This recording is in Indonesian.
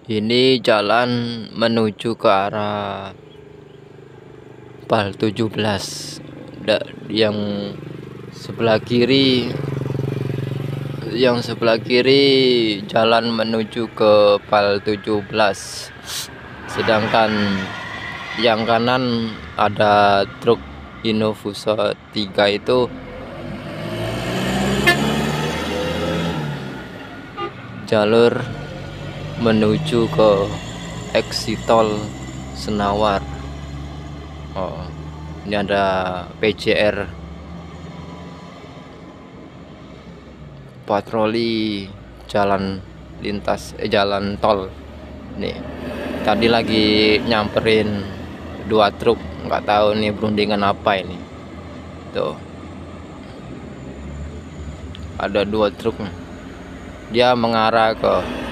Ini jalan menuju ke arah Pal 17. Yang sebelah kiri jalan menuju ke Pal 17. Sedangkan yang kanan ada truk Innofuso 3 itu jalur menuju ke Eksitol Senawar. Oh, ini ada PJR patroli jalan jalan tol. Nih, tadi lagi nyamperin 2 truk, nggak tahu nih berundingan apa ini. Tuh, ada 2 truk, dia mengarah ke